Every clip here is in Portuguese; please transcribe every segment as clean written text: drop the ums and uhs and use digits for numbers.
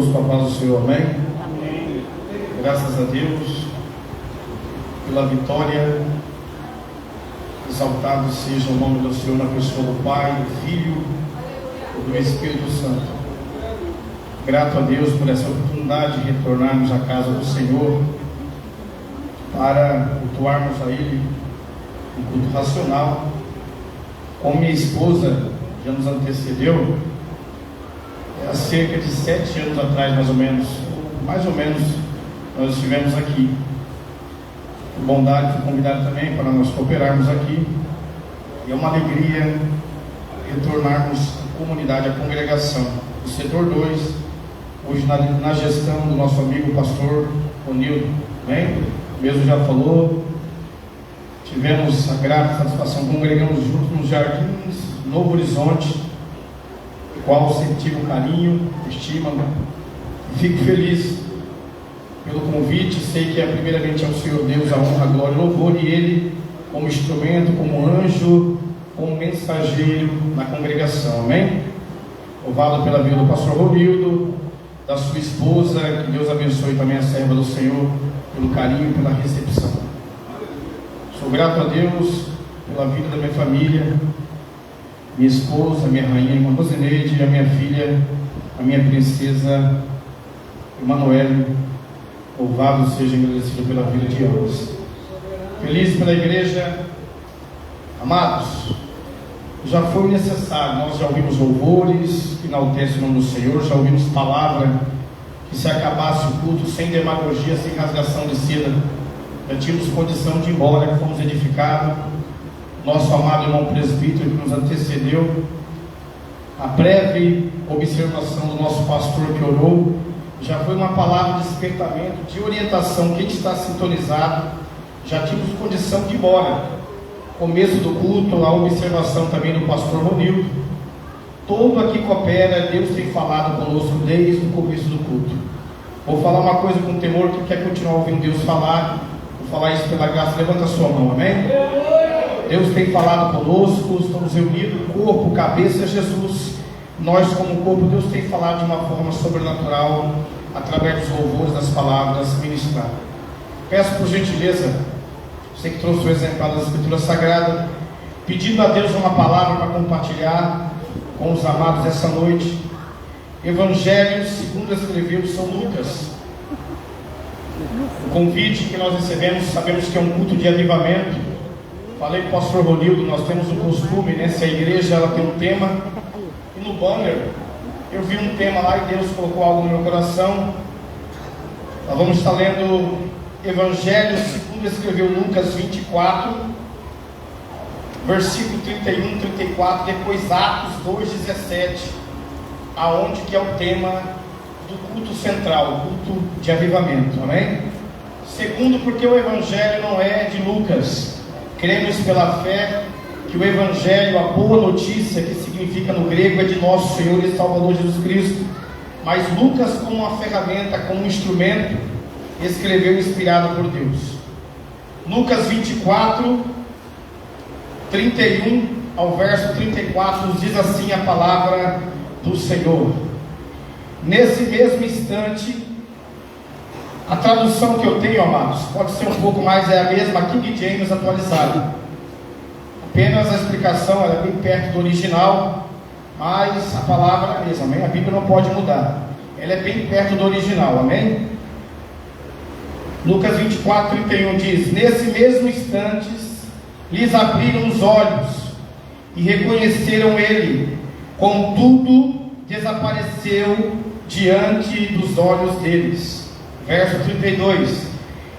todos com a paz do Senhor, amém? Amém. Graças a Deus pela vitória. Exaltado seja o nome do Senhor na pessoa do Pai, do Filho e do Espírito Santo. Grato a Deus por essa oportunidade de retornarmos à casa do Senhor para cultuarmos a Ele um culto racional. Como minha esposa já nos antecedeu, há cerca de 7 anos atrás, mais ou menos, nós estivemos aqui. Por bondade, fui convidado também para nós cooperarmos aqui. E é uma alegria retornarmos à comunidade, à congregação. O setor 2, hoje na gestão do nosso amigo pastor Ronildo, bem? Mesmo já falou. Tivemos a grata satisfação, congregamos juntos nos Jardins Novo Horizonte, o qual sempre tive um carinho, estima, e fico feliz pelo convite. Sei que é primeiramente ao Senhor Deus a honra, a glória e o louvor, e Ele como instrumento, como anjo, como mensageiro na congregação, amém? Louvado pela vida do pastor Ronildo, da sua esposa, que Deus abençoe também a serva do Senhor, pelo carinho e pela recepção. Sou grato a Deus pela vida da minha família, minha esposa, minha rainha, irmã Rosineide, e a minha filha, a minha princesa Emanuele. Louvado seja e agradecido pela vida de ambos. Feliz pela igreja. Amados, já foi necessário, nós já ouvimos louvores que enaltecem o nome do Senhor, já ouvimos palavra que se acabasse o culto sem demagogia, sem rasgação de seda, já tínhamos condição de ir embora, que fomos edificados. Nosso amado irmão presbítero que nos antecedeu, a breve observação do nosso pastor que orou, já foi uma palavra de despertamento, de orientação. Quem está sintonizado, já tínhamos condição de ir embora. Começo do culto, a observação também do pastor Ronildo. Todo aqui coopera, Deus tem falado conosco desde o começo do culto. Vou falar uma coisa com temor, que quer continuar ouvindo Deus falar. Vou falar isso pela graça, levanta a sua mão, amém? Deus tem falado conosco, estamos reunidos, corpo, cabeça, Jesus. Nós como corpo, Deus tem falado de uma forma sobrenatural, através dos louvores, das palavras ministradas. Peço por gentileza, você que trouxe o exemplar da Escritura Sagrada, pedindo a Deus uma palavra para compartilhar com os amados essa noite. Evangelho segundo escreveu São Lucas. O convite que nós recebemos, sabemos que é um culto de avivamento. Falei para o pastor Ronildo, nós temos um costume, nessa igreja ela tem um tema, e no banner eu vi um tema lá e Deus colocou algo no meu coração. Nós vamos estar lendo Evangelho segundo escreveu Lucas 24, versículo 31, 34, depois Atos 2:17, aonde que é o tema do culto central, o culto de avivamento, amém? Segundo, porque o Evangelho não é de Lucas. Cremos pela fé que o Evangelho, a boa notícia, que significa no grego, é de nosso Senhor e Salvador Jesus Cristo. Mas Lucas, como uma ferramenta, como um instrumento, escreveu inspirado por Deus. Lucas 24, 31 ao verso 34, nos diz assim a palavra do Senhor. Nesse mesmo instante, a tradução que eu tenho, amados, pode ser um pouco mais, é a mesma, King James atualizada. Apenas a explicação, ela é bem perto do original, mas a palavra é a mesma, amém? A Bíblia não pode mudar, ela é bem perto do original, amém? Lucas 24, 31 diz: nesse mesmo instante, lhes abriram os olhos e reconheceram ele, contudo desapareceu diante dos olhos deles. Verso 32: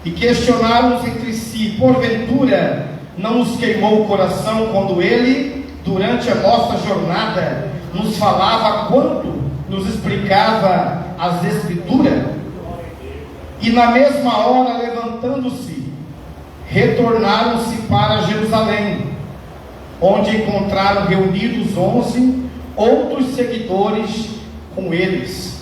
e questionaram-se entre si, porventura não nos queimou o coração quando ele, durante a nossa jornada, nos falava quanto nos explicava as Escrituras? E na mesma hora, levantando-se, retornaram-se para Jerusalém, onde encontraram reunidos 11 outros seguidores com eles.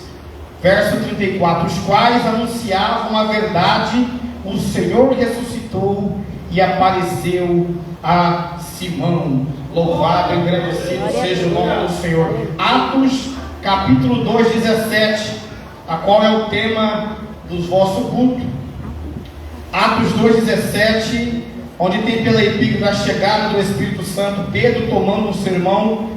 Verso 34: os quais anunciavam a verdade, o Senhor ressuscitou e apareceu a Simão. Louvado e agradecido seja o nome do Senhor. Atos capítulo 2, 17. a qual é o tema do vosso culto. Atos 2,17, onde tem pela epígrafe a chegada do Espírito Santo, Pedro tomando um sermão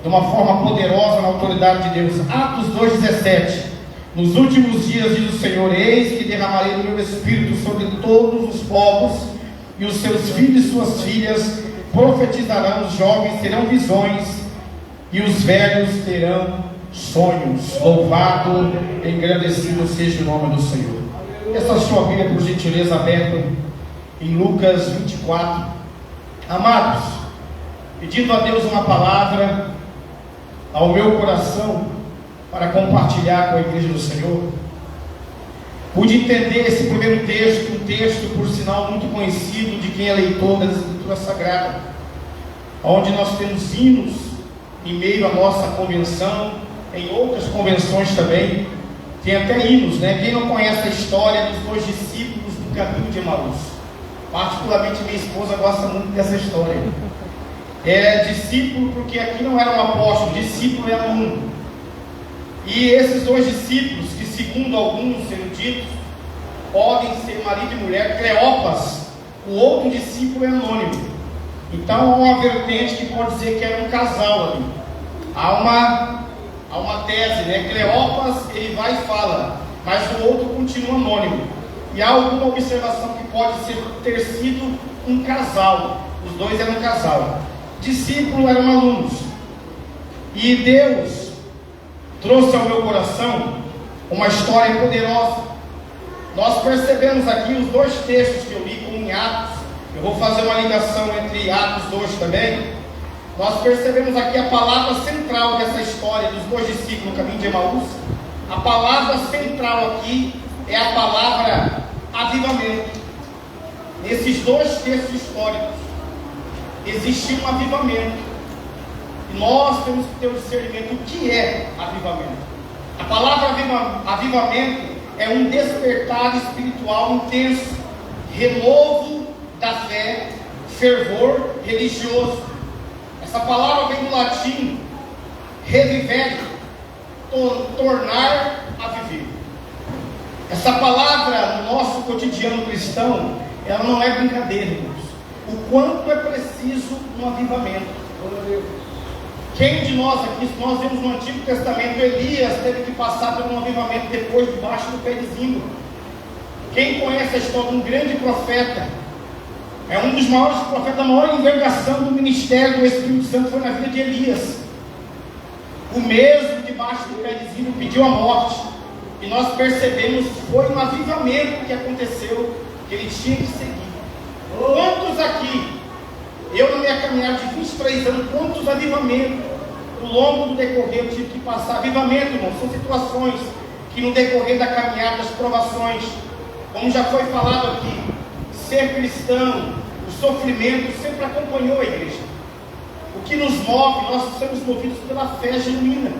de uma forma poderosa na autoridade de Deus. Atos 2,17: nos últimos dias, diz o Senhor, eis que derramarei o meu Espírito sobre todos os povos, e os seus filhos e suas filhas profetizarão, os jovens terão visões, e os velhos terão sonhos. Louvado e engrandecido seja o nome do Senhor. Essa sua Bíblia, por gentileza, aberta em Lucas 24. Amados, pedindo a Deus uma palavra ao meu coração para compartilhar com a igreja do Senhor, pude entender esse primeiro texto, um texto por sinal muito conhecido de quem é leitor das Escrituras Sagradas, onde nós temos hinos em meio à nossa convenção, em outras convenções também, tem até hinos, né? Quem não conhece a história dos dois discípulos do caminho de Emaús? Particularmente minha esposa gosta muito dessa história. É discípulo porque aqui não era um apóstolo, discípulo era um. E esses dois discípulos, que segundo alguns eruditos, podem ser marido e mulher, Cleopas, o outro discípulo é anônimo. Então há uma vertente que pode dizer que era um casal ali. Há uma tese, né? Cleopas, ele vai e fala, mas o outro continua anônimo. E há alguma observação que pode ter sido um casal. Os dois eram um casal. Discípulos eram alunos. E Deus trouxe ao meu coração uma história poderosa. Nós percebemos aqui os dois textos que eu li, como em Atos. Eu vou fazer uma ligação entre Atos 2 também. Nós percebemos aqui a palavra central dessa história dos dois discípulos no caminho de Emaús. A palavra central aqui é a palavra avivamento. Nesses dois textos históricos existe um avivamento. E nós temos que ter o discernimento do que é avivamento. A palavra avivamento é um despertar espiritual intenso, renovo da fé, fervor religioso. Essa palavra vem do latim revivere, tornar a viver. Essa palavra no nosso cotidiano cristão, ela não é brincadeira, irmãos. O quanto é preciso um avivamento. Quem de nós aqui, se nós vemos no Antigo Testamento, Elias teve que passar por um avivamento depois debaixo do pé de zimbro. Quem conhece a história de um grande profeta, é um dos maiores profetas, a maior envergação do ministério do Espírito Santo foi na vida de Elias. O mesmo debaixo do pé de zimbro pediu a morte. E nós percebemos que foi um avivamento que aconteceu, que ele tinha que seguir. Quantos aqui, eu na minha caminhada de 23 anos, quantos avivamentos, ao longo do decorrer eu tive que passar. Avivamento, irmão, são situações que no decorrer da caminhada, das provações, como já foi falado aqui, ser cristão, o sofrimento sempre acompanhou a igreja. O que nos move, nós somos movidos pela fé genuína.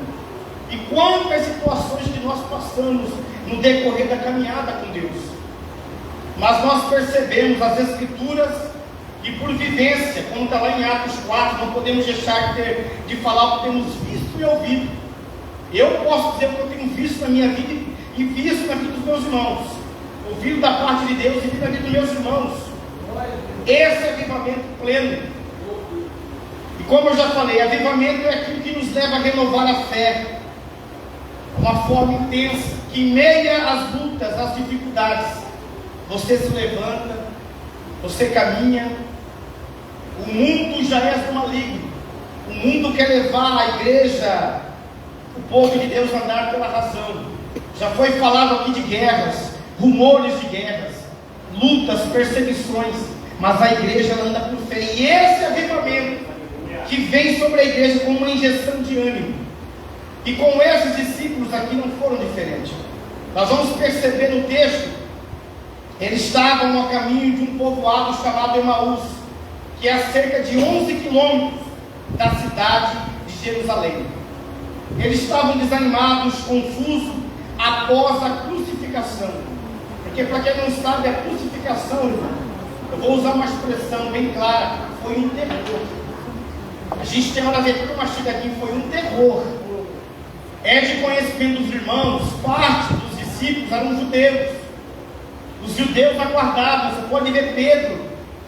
E quantas situações que nós passamos no decorrer da caminhada com Deus. Mas nós percebemos as Escrituras e por vivência, como está lá em Atos 4, não podemos deixar de falar o que temos visto e ouvido. Eu posso dizer o que eu tenho visto na minha vida e visto na vida dos meus irmãos. Ouvido da parte de Deus e visto na vida dos meus irmãos. Esse é avivamento pleno. E como eu já falei, avivamento é aquilo que nos leva a renovar a fé. Uma forma intensa, que em meio às lutas, às dificuldades, você se levanta, você caminha. O mundo já é do maligno. O mundo quer levar a igreja, o povo de Deus, a andar pela razão. Já foi falado aqui de guerras, rumores de guerras, lutas, perseguições, mas a igreja anda por fé. E esse avivamento que vem sobre a igreja como uma injeção de ânimo. E com esses discípulos aqui não foram diferentes. Nós vamos perceber no texto, eles estavam no caminho de um povoado chamado Emaús, que é a cerca de 11 quilômetros da cidade de Jerusalém. Eles estavam desanimados, confusos, após a crucificação. Porque para quem não sabe, a crucificação, irmão, eu vou usar uma expressão bem clara, foi um terror. A gente tem hora a ver que eu mastigo aqui, foi um terror. É de conhecimento dos irmãos, parte dos discípulos eram judeus. Os judeus aguardavam. Você pode ver Pedro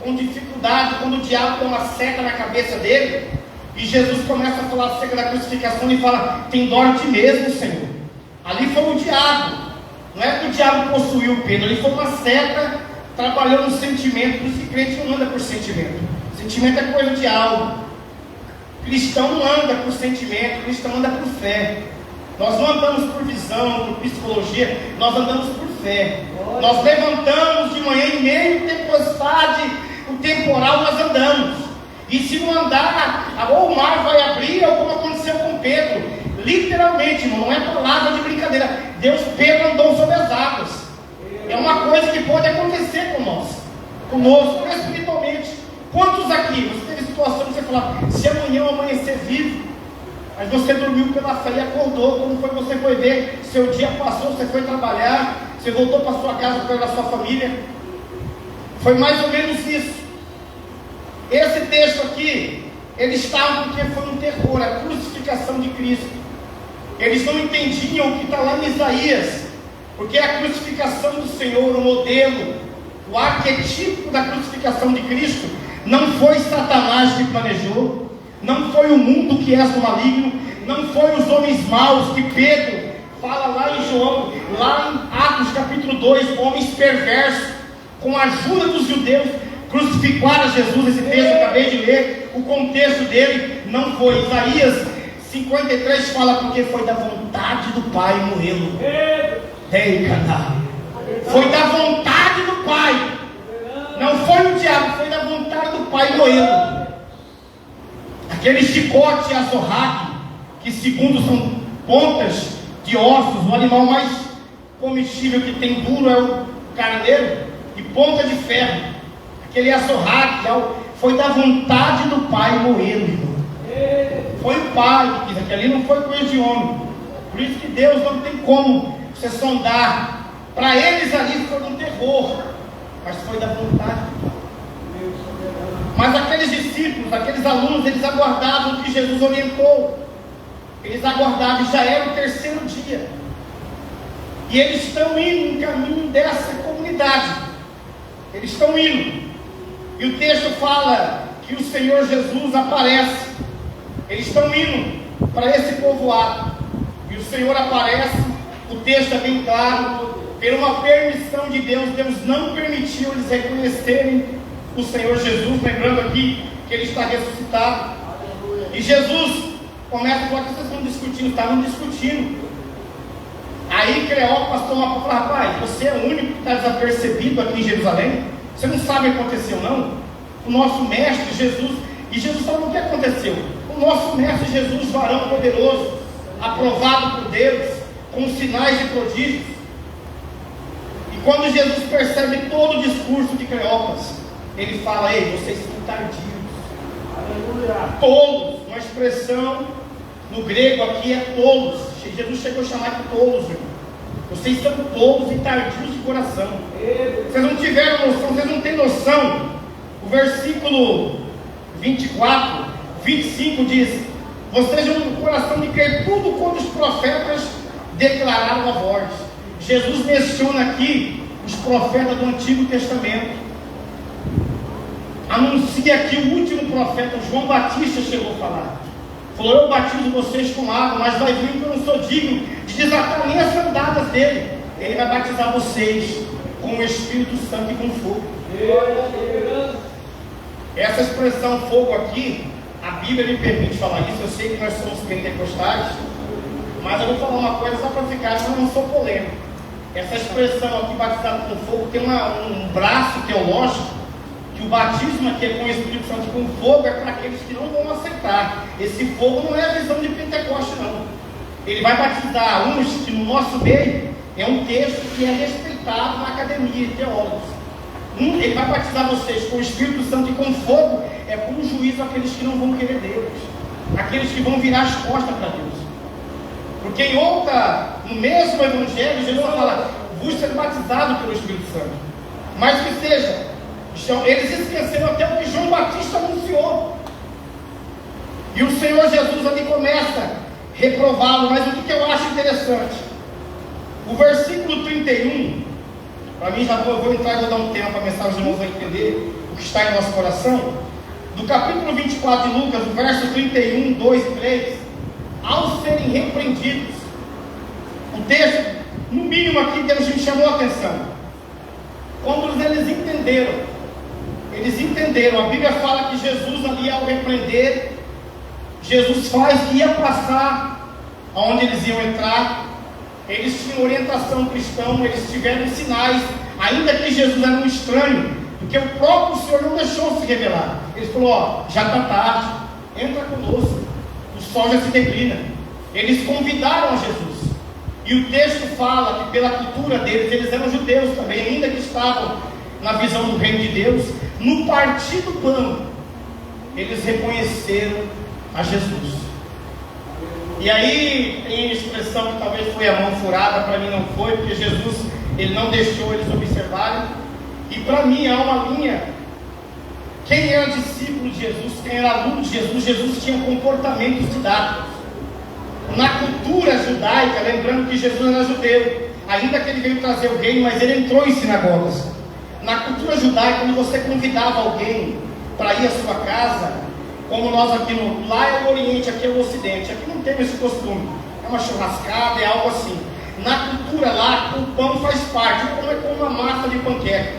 com dificuldade, quando o diabo dá uma seta na cabeça dele, e Jesus começa a falar acerca da crucificação e fala: tem dó de ti mesmo, Senhor. Ali foi o diabo. Não é que o diabo possuiu Pedro, ali foi uma seta trabalhando no sentimento. Por isso que crente não anda por sentimento. Sentimento é coisa de alma. Cristão não anda por sentimento, cristão anda por fé. Nós não andamos por visão, por psicologia, nós andamos por fé. Nós levantamos de manhã em meio à tempestade, o temporal, nós andamos. E se não andar, ou o mar vai abrir, ou como aconteceu com Pedro. Literalmente, irmão, não é palavra de brincadeira. Pedro andou sobre as águas. É uma coisa que pode acontecer conosco, espiritualmente. Quantos aqui, você teve situação de você falar: se amanhã eu amanhecer vivo, mas você dormiu pela fé e acordou, como foi você foi ver, seu dia passou, você foi trabalhar, você voltou para sua casa, para a sua família. Foi mais ou menos isso. Esse texto aqui, eles estavam porque foi um terror, a crucificação de Cristo. Eles não entendiam o que está lá em Isaías, porque a crucificação do Senhor, o modelo, o arquetipo da crucificação de Cristo, não foi Satanás que planejou, não foi o mundo que és do maligno, não foi os homens maus que Pedro fala lá em João, lá em Atos capítulo 2, homens perversos, com a ajuda dos judeus, crucificaram Jesus. Esse texto eu acabei de ler, o contexto dele não foi. Isaías 53 fala: porque foi da vontade do Pai morrê-lo. Ei, canal. Foi da vontade do Pai, não foi o diabo, foi da vontade do Pai morrê-lo. Aquele chicote azorraque, que segundo são pontas de ossos, o animal mais comestível que tem duro é o carneiro, e ponta de ferro. Aquele azorraque foi da vontade do Pai morrê-lo, irmão. Foi o Pai que quis, aquilo ali não foi coisa de homem. Por isso que Deus não tem como você sondar. Para eles ali foi um terror, mas foi da vontade do Pai. Mas aqueles discípulos, aqueles alunos, eles aguardavam o que Jesus orientou. Eles aguardavam, já era o terceiro dia. E eles estão indo no caminho dessa comunidade. Eles estão indo. E o texto fala que o Senhor Jesus aparece. Eles estão indo para esse povoado. E o Senhor aparece. O texto é bem claro. Por uma permissão de Deus, Deus não permitiu eles reconhecerem o Senhor Jesus. Lembrando aqui que Ele está ressuscitado. E Jesus começa a falar: que vocês estão discutindo? Estavam discutindo. Aí Cleópas toma para falar: rapaz, você é o único que está desapercebido aqui em Jerusalém? Você não sabe o que aconteceu, não? O nosso mestre Jesus, e Jesus sabe o que aconteceu. O nosso mestre Jesus, varão poderoso, aprovado por Deus, com sinais e prodígios. E quando Jesus percebe todo o discurso de Cleópas, ele fala: ei, vocês são tardios. Aleluia. Tolos, uma expressão no grego aqui é tolos. Jesus chegou a chamar de tolos, irmão. Vocês são tolos e tardios de coração. Vocês não tiveram noção, vocês não têm noção. O versículo 24, 25 diz: vocês têm um coração de crer tudo quanto os profetas declararam a vós. Jesus menciona aqui os profetas do Antigo Testamento. Anuncia que o último profeta, João Batista, chegou a falar. Falou: eu batizo vocês com água, mas vai vir que eu não sou digno de desatar nem as sandálias dele. Ele vai batizar vocês com o Espírito Santo e com fogo. Essa expressão fogo aqui, a Bíblia me permite falar isso. Eu sei que nós somos pentecostais, mas eu vou falar uma coisa só para ficar, mas eu não sou polêmico. Essa expressão aqui, batizado com fogo, tem um braço teológico, que o batismo aqui é com o Espírito Santo e com fogo, é para aqueles que não vão aceitar. Esse fogo não é a visão de Pentecoste, não. Ele vai batizar uns que no nosso meio é um texto que é respeitado na academia de teólogos. Ele vai batizar vocês com o Espírito Santo e com fogo, é com juízo àqueles que não vão querer Deus, aqueles que vão virar as costas para Deus. Porque no mesmo Evangelho, Jesus fala: vos ser batizado pelo Espírito Santo. Mas que seja, eles esqueceram até o que João Batista anunciou. E o Senhor Jesus ali começa reprová-lo. Mas o que eu acho interessante? O versículo 31, para mim já vou entrar e vou dar um tempo para a mensagem dos irmãos a entender o que está em nosso coração. Do capítulo 24 de Lucas, o verso 31, 2 e 3, ao serem repreendidos, o texto, no mínimo aqui, Deus me chamou a atenção. Quando eles entenderam, a Bíblia fala que Jesus ali, ao repreender, Jesus faz que ia passar aonde eles iam entrar. Eles tinham orientação cristã, eles tiveram sinais, ainda que Jesus era um estranho, porque o próprio Senhor não deixou se revelar. Ele falou: já está tarde, entra conosco, o sol já se declina. Eles convidaram a Jesus, e o texto fala que pela cultura deles, eles eram judeus também, ainda que estavam na visão do reino de Deus. No partir do pão, eles reconheceram a Jesus. E aí tem a expressão que talvez foi a mão furada, para mim não foi, porque Jesus, ele não deixou eles observarem. E para mim há uma linha. Quem era discípulo de Jesus, quem era aluno de Jesus, Jesus tinha comportamentos didáticos. Na cultura judaica, lembrando que Jesus era judeu, ainda que ele veio trazer o reino, mas ele entrou em sinagogas. Na cultura judaica, quando você convidava alguém para ir à sua casa, como nós aqui lá é o Oriente, aqui é o Ocidente, aqui não tem esse costume, é uma churrascada, é algo assim. Na cultura lá, o pão faz parte, o pão é como uma massa de panqueca.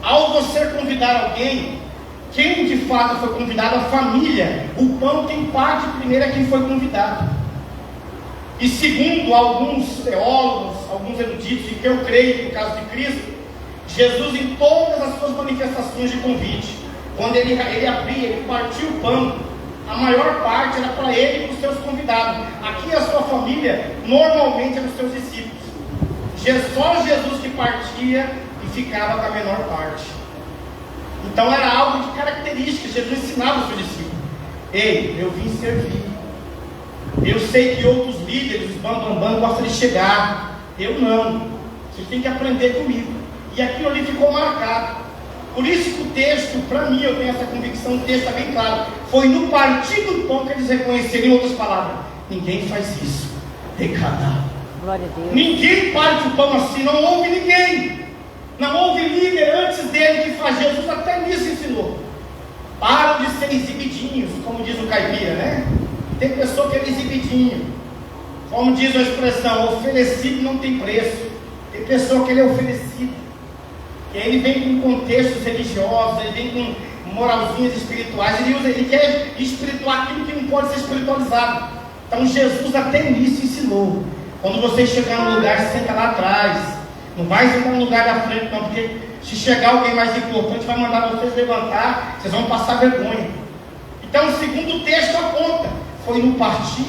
Ao você convidar alguém, quem de fato foi convidado, a família, o pão tem parte primeiro é quem foi convidado. E segundo alguns teólogos, alguns eruditos, e que eu creio que no caso de Cristo, Jesus em todas as suas manifestações de convite, quando ele abria, ele partia o pão, a maior parte era para ele e para os seus convidados. Aqui a sua família, normalmente eram os seus discípulos. Só Jesus que partia e ficava com a menor parte. Então era algo de característica. Jesus ensinava os seus discípulos: ei, eu vim servir. Eu sei que outros líderes, os bambambam, gostam de chegar, eu não. Vocês têm que aprender comigo. E aquilo ali ficou marcado. Por isso que o texto, para mim, eu tenho essa convicção, o texto está bem claro. Foi no partir do pão que eles reconheceram. Em outras palavras, ninguém faz isso. Decadar. Glória a Deus. Ninguém parte o pão assim, não houve ninguém. Não houve líder antes dele que faz. Jesus até nisso ensinou. Param de ser exibidinhos, como diz o caipira, né? Tem pessoa que é exibidinho. Como diz a expressão, oferecido não tem preço. Tem pessoa que ele é oferecido. E aí ele vem com contextos religiosos, ele vem com moralzinhas espirituais, ele quer espirituar aquilo que não pode ser espiritualizado. Então Jesus até nisso ensinou. Quando você chegar no lugar, senta lá atrás. Não vai sentar no lugar da frente não, porque se chegar alguém mais importante, vai mandar vocês levantar, vocês vão passar vergonha. Então o segundo texto aponta, foi no partir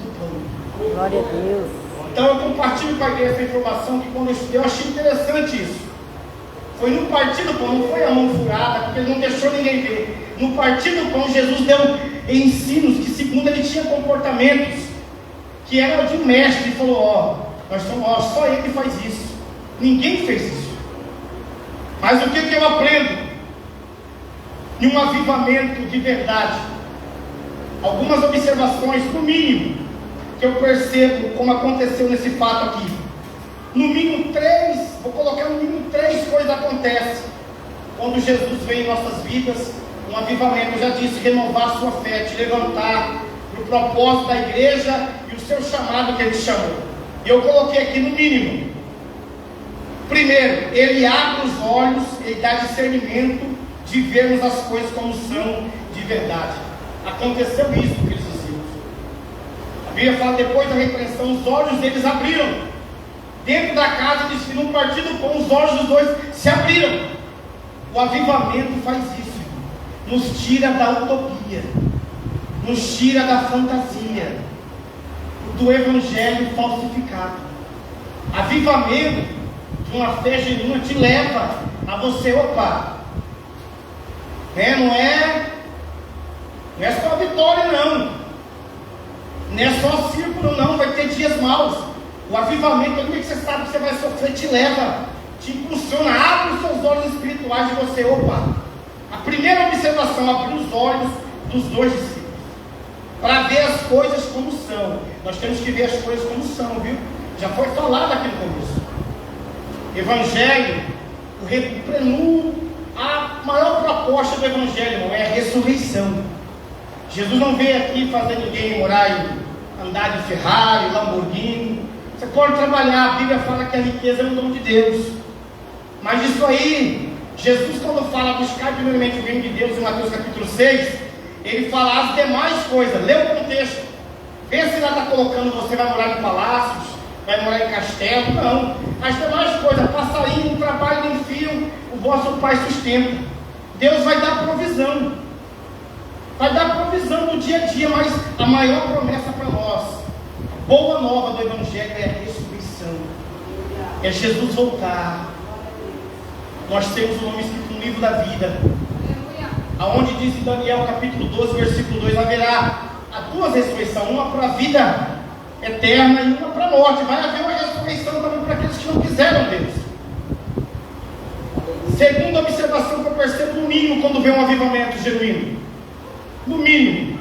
do pão. Glória a Deus. Então eu compartilho com a igreja essa informação, que quando eu estudei, eu achei interessante isso. Foi no partir do pão, não foi a mão furada, porque ele não deixou ninguém ver. No partir do pão, Jesus deu ensinos que, segundo ele, tinha comportamentos que eram de um mestre. Ele falou: nós somos, só ele faz isso, ninguém fez isso. Mas o que eu aprendo em um avivamento de verdade? Algumas observações, no mínimo, que eu percebo como aconteceu nesse fato aqui. No mínimo 3, vou colocar no mínimo 3 coisas acontecem quando Jesus vem em nossas vidas. Um avivamento, eu já disse, renovar a sua fé, te levantar para o propósito da igreja e o seu chamado que ele chamou. E eu coloquei aqui no mínimo. Primeiro, ele abre os olhos, ele dá discernimento de vermos as coisas como são de verdade. Aconteceu isso com aqueles discípulos. A Bíblia fala, depois da repreensão, os olhos deles abriram. Dentro da casa, eles no partir do pão, os olhos dos dois se abriram. O avivamento faz isso, nos tira da utopia, nos tira da fantasia, do evangelho falsificado. Avivamento de uma fé genuína te leva a você, opa, não é só vitória não é só círculo não, vai ter dias maus. O avivamento, como é que você sabe que você vai sofrer, te leva, te impulsiona, abre os seus olhos espirituais de você. Opa, a primeira observação, abriu os olhos dos dois discípulos. para ver as coisas como são. Nós temos que ver as coisas como são, viu? Já foi falado aqui no começo. Evangelho, o prenúncio, a maior proposta do Evangelho, irmão, é a ressurreição. Jesus não veio aqui fazer ninguém morar e andar de Ferrari, Lamborghini. Você pode trabalhar, a Bíblia fala que a riqueza é um dom de Deus. Mas isso aí, Jesus quando fala buscar primeiramente o reino de Deus em Mateus capítulo 6, ele fala as demais coisas. Lê o contexto. Vê se lá está colocando você vai morar em palácios, vai morar em castelo. Não. As demais coisas, passarinho, trabalho, nem fio, o vosso Pai sustenta. Deus vai dar provisão. Vai dar provisão no dia a dia, mas a maior promessa para nós, a boa nova do Evangelho é a ressurreição. É Jesus voltar. Nós temos o nome escrito no livro da vida, aonde diz em Daniel capítulo 12, versículo 2, haverá duas ressurreições, uma para a vida eterna e uma para a morte. Vai haver uma ressurreição também para aqueles que não quiseram Deus. Segunda observação que eu percebo, no mínimo, quando vê um avivamento genuíno, no mínimo,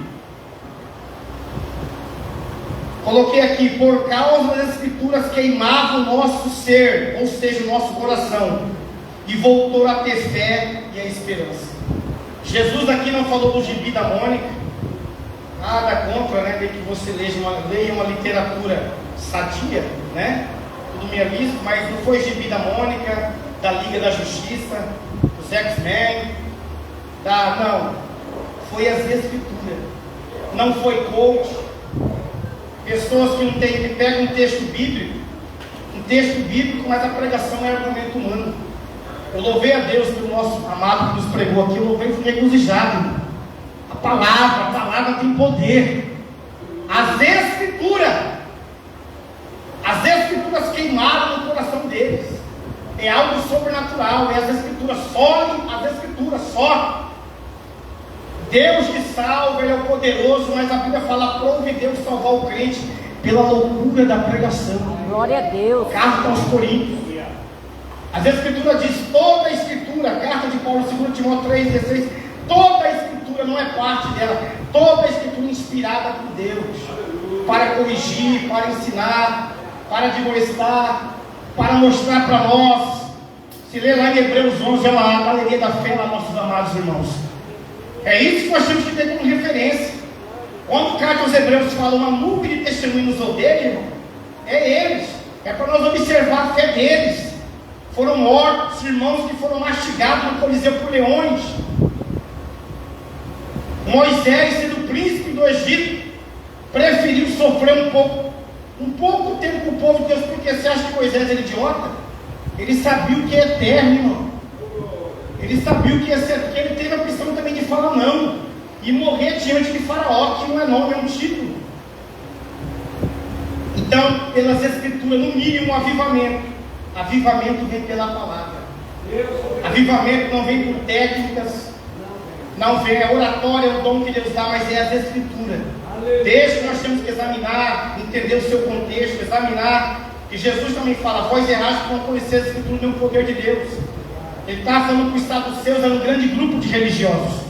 coloquei aqui, por causa das escrituras queimava o nosso ser, ou seja, o nosso coração, e voltou a ter fé e a esperança. Jesus aqui não falou do gibi da Mônica, nada contra, né, de que você leia uma literatura sadia, né, tudo me lícito, mas não foi gibi da Mônica, da Liga da Justiça, dos X-Men, não, foi as escrituras, não foi coach, pessoas que não tem, que pegam um texto bíblico, mas a pregação é argumento humano. Eu louvei a Deus pelo nosso amado que nos pregou aqui. Eu louvei e fui regozijado. A palavra tem poder. As escrituras queimaram no coração deles. É algo sobrenatural. É as escrituras só. Deus que salva, Ele é o poderoso, mas a Bíblia fala, aprove Deus salvar o crente pela loucura da pregação. Glória a Deus. Carta aos Coríntios. As Escrituras diz, toda a Escritura, a carta de Paulo, 2 Timóteo 3,16, toda a Escritura, não é parte dela, toda a Escritura inspirada por Deus, para corrigir, para ensinar, para admoestar, para mostrar para nós. Se ler lá em Hebreus 11, é uma galeria da fé lá, nossos amados irmãos. É isso que nós temos que ter como referência. Quando carta aos Hebreus fala uma nuvem de testemunhos ou dele, irmão, é eles, é para nós observar a fé deles. Foram mortos irmãos que foram mastigados no Coliseu por leões. Moisés, sendo príncipe do Egito, preferiu sofrer um pouco tempo com o povo de Deus, porque você acha que Moisés era idiota? Ele sabia o que é eterno, irmão. Ele sabia o que ia ser, porque ele teve a opção também de falar não e morrer diante de Faraó, que não é nome, é um título. Então, pelas Escrituras, no mínimo, um avivamento. Avivamento vem pela palavra. Avivamento não vem por técnicas, não vem, é oratória, é o dom que Deus dá, mas é as Escrituras. Desde que nós temos que examinar, entender o seu contexto, examinar, que Jesus também fala, vós erraste por não conhecer as Escrituras nem o poder de Deus. Ele estava falando que o Estado dos Seus era um grande grupo de religiosos,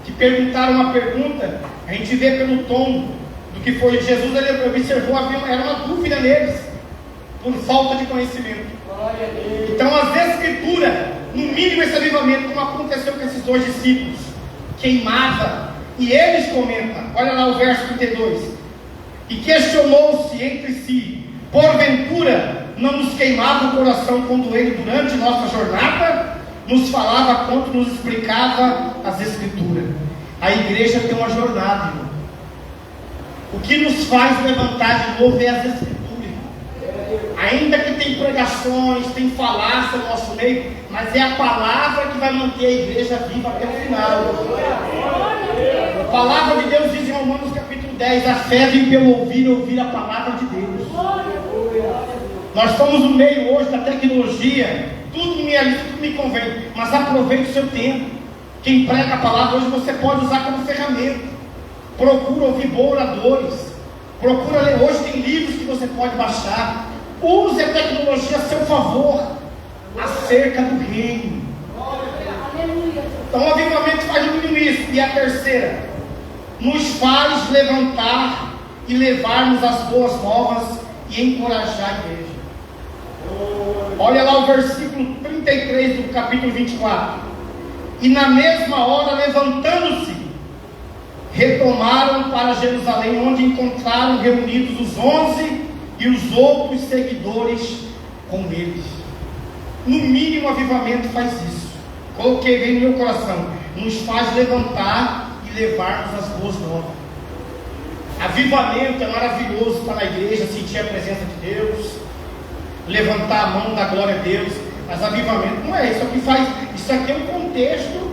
que perguntaram uma pergunta, a gente vê pelo tom do que foi Jesus, ele observou, era uma dúvida neles, por falta de conhecimento. Então as Escrituras, no mínimo esse avivamento, como aconteceu com esses dois discípulos, queimava, e eles comentam, olha lá o verso 32, e questionou-se entre si, porventura não nos queimava o coração quando ele durante nossa jornada nos falava quanto nos explicava as Escrituras. A igreja tem uma jornada, irmão. O que nos faz levantar de novo é as Escrituras. Ainda que tem pregações, tem falácia no nosso meio, mas é a palavra que vai manter a igreja viva até o final. A palavra de Deus diz em Romanos capítulo 10, a fé vem pelo ouvir e ouvir a palavra de Deus. Nós estamos no meio hoje da tecnologia, tudo me alisa, tudo me convém, mas aproveite o seu tempo. Quem prega a palavra hoje você pode usar como ferramenta. Procura ouvir bons oradores, procura ler, hoje tem livros que você pode baixar. Use a tecnologia a seu favor, acerca do reino. Então o avivamento faz no mínimo isso. E a terceira, nos faz levantar e levarmos as boas novas e encorajar a igreja. Olha lá o versículo 33 do capítulo 24. E na mesma hora, levantando-se, retomaram para Jerusalém, onde encontraram reunidos os 11 e os outros seguidores com eles. No mínimo, o avivamento faz isso. Coloquei bem no meu coração: nos faz levantar e levarmos as boas novas. Avivamento é maravilhoso estar na igreja, sentir a presença de Deus, levantar a mão da glória a Deus. Mas avivamento não é isso. Isso aqui é um contexto,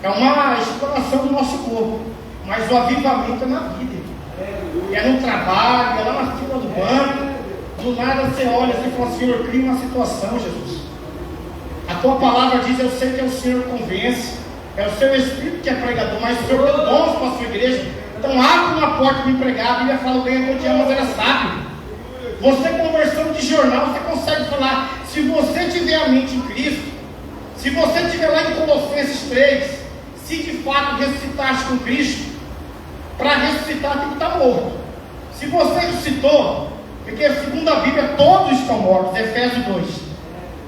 é uma exploração do nosso corpo. Mas o avivamento é na vida, é no trabalho, é lá na fila do banco. Do nada você olha e fala: Senhor, cria uma situação, Jesus. A tua palavra diz: eu sei que é o Senhor que convence, é o seu Espírito que é pregador, mas o Senhor deu dons para a sua igreja. Então abre uma porta para me pregar. A Bíblia fala: o ganhador de almas era sábio. Você conversando de jornal, você consegue falar. Se você tiver a mente em Cristo, se você estiver lá em Colossenses 3, se de fato ressuscitaste com Cristo, para ressuscitar tem que estar morto. Se você ressuscitou, porque segundo a Bíblia todos estão mortos, Efésios 2.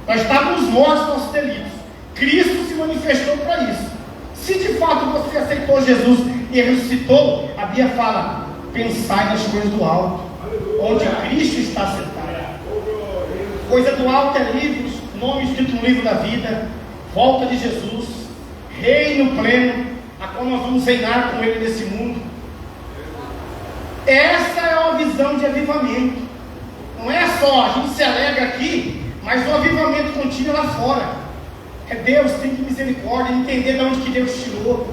Nós estávamos mortos nos nossos delitos. Cristo se manifestou para isso. Se de fato você aceitou Jesus e ressuscitou, a Bíblia fala: pensai nas coisas do alto, onde Cristo está sentado. Coisa do alto é livros, nome escrito no livro da vida, volta de Jesus, reino pleno, a qual nós vamos reinar com Ele nesse mundo. Essa é uma visão de avivamento. Não é só a gente se alegra aqui, mas o avivamento contínuo lá fora. É Deus, tem que misericórdia, entender de onde que Deus tirou.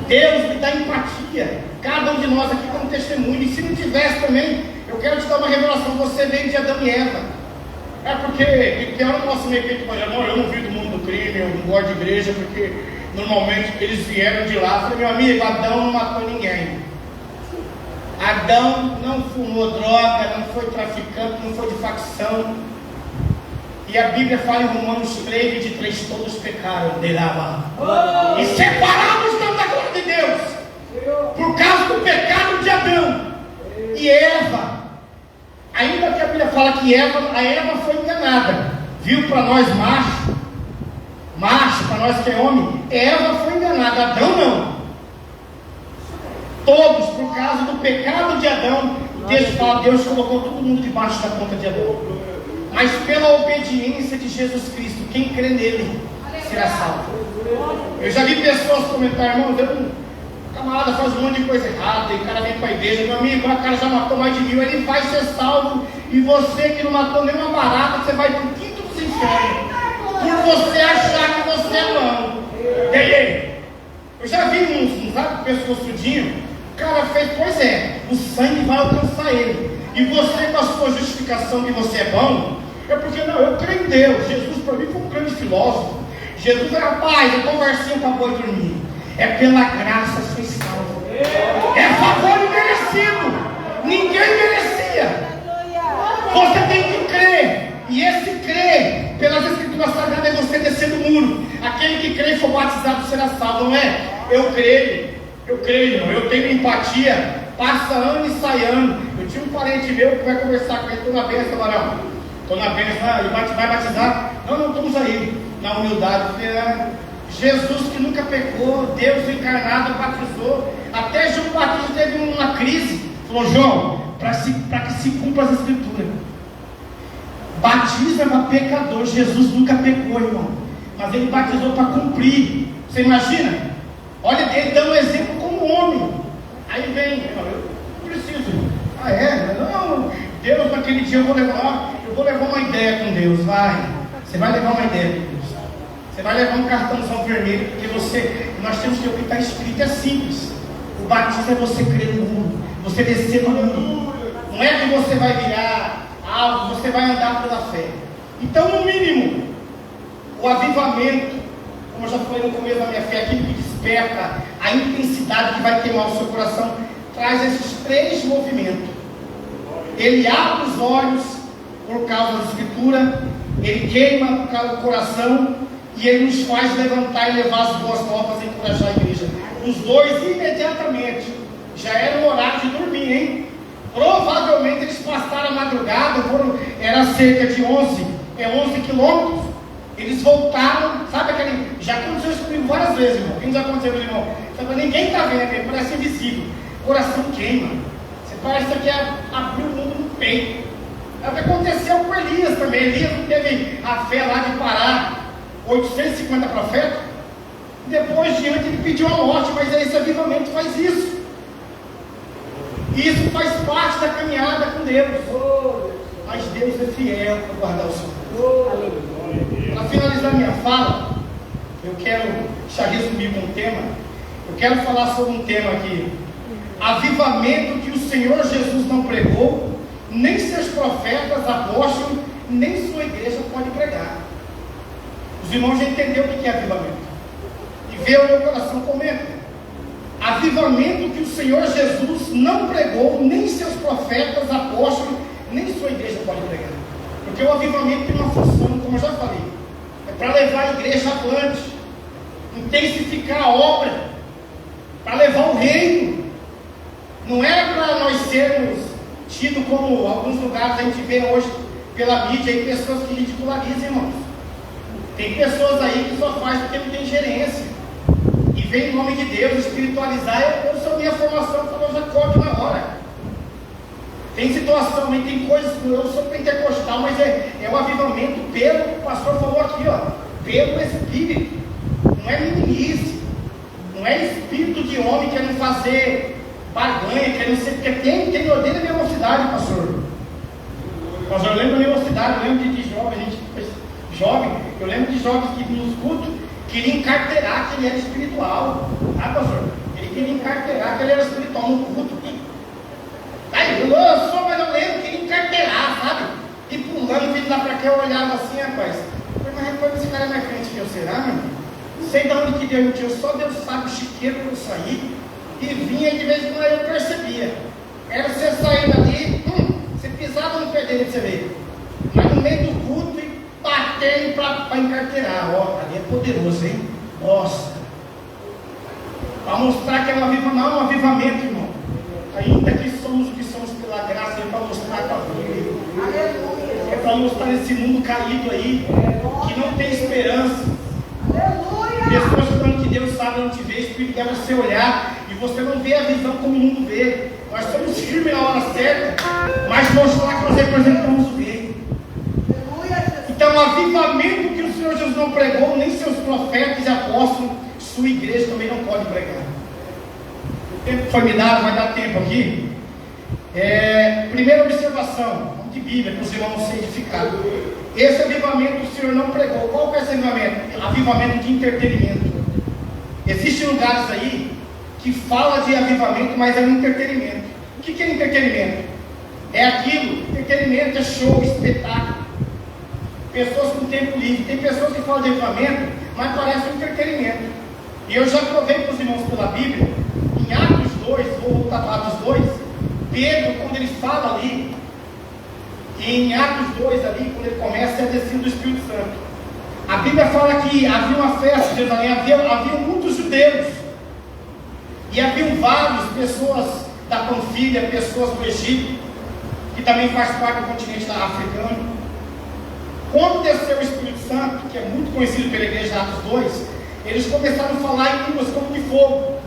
Deus me dá empatia. Cada um de nós aqui dá um testemunho. E se não tivesse também, eu quero te dar uma revelação: você veio de Adão e Eva. É porque tem hora no nosso meio peito, mas não, eu não vi do mundo do crime, eu não gosto de igreja, porque normalmente eles vieram de lá. Eu falei: meu amigo, Adão não matou ninguém. Adão não fumou droga, não foi traficante, não foi de facção. E a Bíblia fala em Romanos 3, 23, todos pecaram, e separados estão da glória de Deus, por causa do pecado de Adão e Eva. Ainda que a Bíblia fala que a Eva foi enganada, viu para nós macho, para nós que é homem, Eva foi enganada, Adão não. Todos, por causa do pecado de Adão, Deus colocou todo mundo debaixo da conta de Adão. Mas pela obediência de Jesus Cristo, quem crê nele será salvo. Eu já vi pessoas comentar: irmão, o camarada faz um monte de coisa errada, e o cara vem para a igreja, meu amigo, o cara já matou mais de 1000, ele vai ser salvo. E você que não matou nenhuma barata, você vai para o quinto dos infernos, por você achar que você é não. Eu já vi uns pescoçudinho. O cara fez: pois é, o sangue vai alcançar ele. E você, com a sua justificação que você é bom, é porque não, eu creio em Deus. Jesus para mim foi um grande filósofo. Jesus era paz, é conversinha para boi dormir. É pela graça sois salvo. É favor imerecido. Ninguém merecia. Você tem que crer. E esse crer pelas escrituras sagradas é você descer do muro. Aquele que crê e for batizado será salvo, não é? Eu creio, eu tenho empatia. Passa ano e sai ano. Eu tinha um parente meu que vai conversar com ele: estou na bênção, Varão. Estou na bênção, ele vai batizar? Não, estamos aí, na humildade. Jesus que nunca pecou, Deus encarnado batizou. Até João Batista teve uma crise. Falou: João, para que se cumpra as escrituras, batiza para pecador. Jesus nunca pecou, irmão, mas ele batizou para cumprir. Você imagina? Olha, ele dá um exemplo como homem. Aí vem: eu preciso. Não, Deus naquele dia eu vou levar uma ideia com Deus. Você vai levar uma ideia com Deus. Você vai levar um cartãozão vermelho, porque nós temos que ver o que está escrito. É simples. O batismo é você crer no mundo, você descer no mundo. Não é que você vai virar algo, você vai andar pela fé. Então, no mínimo, o avivamento, como eu já falei no começo da minha fé, aquilo que desperta a intensidade que vai queimar o seu coração, traz esses 3 movimentos. Ele abre os olhos por causa da escritura, ele queima por causa do coração, e ele nos faz levantar e levar as boas novas e encorajar a igreja. O Os dois imediatamente, já era o horário de dormir, hein? Provavelmente eles passaram a madrugada, era cerca de 11 quilômetros. Eles voltaram, sabe aquele. Já aconteceu isso comigo várias vezes, irmão. Quem já aconteceu, meu irmão? Sabe, ninguém está vendo, ele parece invisível. O coração queima. Você parece que abriu o mundo no peito. É o que aconteceu com Elias também. Elias não teve a fé lá de parar 850 profetas. Depois diante ele pediu a morte, mas esse avivamento faz isso. Isso faz parte da caminhada com Deus. Mas Deus é fiel para guardar o seu. Para finalizar minha fala, eu quero resumir com um tema. Eu quero falar sobre um tema aqui: avivamento que o Senhor Jesus não pregou, nem seus profetas, apóstolos, nem sua igreja pode pregar. Os irmãos já entenderam o que é avivamento. E vê o meu coração comenta. Avivamento que o Senhor Jesus não pregou, nem seus profetas, apóstolos, nem sua igreja pode pregar. Porque o avivamento tem uma função, como eu já falei, é para levar a igreja avante, intensificar a obra, para levar o reino. Não é para nós sermos tidos como alguns lugares a gente vê hoje pela mídia aí, pessoas que ridicularizam, irmãos. Tem pessoas aí que só faz porque não tem gerência. E vem em nome de Deus espiritualizar. Eu sou minha formação, eu já corto na hora. Tem situação, tem coisas, eu sou pentecostal, mas é o avivamento pelo, o pastor falou aqui, pelo Espírito. Não é meninice, não é espírito de homem querendo fazer barganha, querendo ser, porque quem odeia a minha mocidade, pastor. Mas eu lembro da minha mocidade, eu lembro de jovem, a gente jovem, eu lembro de jovens que nos cultos queria encarteirar que ele era espiritual. Pastor? Ele queria encarteirar que ele era espiritual no culto. Aí, eu sou, mas eu lembro, queria encarteirar, sabe? E pulando, vindo lá pra cá, eu olhava assim, rapaz. Eu falei, mas rapaz, esse cara é mais crente que eu, será, meu? Não sei de onde que Deus me tirou, só Deus sabe o chiqueiro que eu saí. E vinha, e de vez em quando eu percebia. Era você sair dali, você pisava no pé dele, você vê. Mas no meio do culto, batendo para encarteirar. Ali é poderoso, hein? Nossa, para mostrar que é um avivamento, irmão. Ainda que somos o que somos pela graça, é para mostrar com a vida. É para mostrar esse mundo caído aí, que não tem esperança. Pessoas falando que Deus sabe onde te vê, Espírito quer você olhar e você não vê a visão como o mundo vê. Nós somos firmes na hora certa, mas mostrar que nós representamos o Rei. Então, o avivamento que o Senhor Jesus não pregou, nem seus profetas e apóstolos, sua igreja também não pode pregar. O tempo foi me dado, vai dar tempo aqui. Primeira observação, vamos de Bíblia, para os irmãos se edificarem. Esse avivamento o Senhor não pregou. Qual que é esse avivamento? Avivamento de entretenimento. Existem lugares aí que fala de avivamento, mas é um entretenimento. O que é entretenimento? É aquilo, entretenimento é show, espetáculo. Pessoas com tempo livre. Tem pessoas que falam de avivamento, mas parece um entretenimento. E eu já provei para os irmãos pela Bíblia, em Atos 2, vou voltar para Atos 2, Pedro, quando ele fala ali, em Atos 2 ali, quando ele começa, é a descida do Espírito Santo. A Bíblia fala que havia uma festa em Jerusalém, havia muitos judeus, e haviam várias pessoas da Panfilha, pessoas do Egito, que também faz parte do continente africano. Quando desceu o Espírito Santo, que é muito conhecido pela igreja de Atos 2, eles começaram a falar em línguas como de fogo.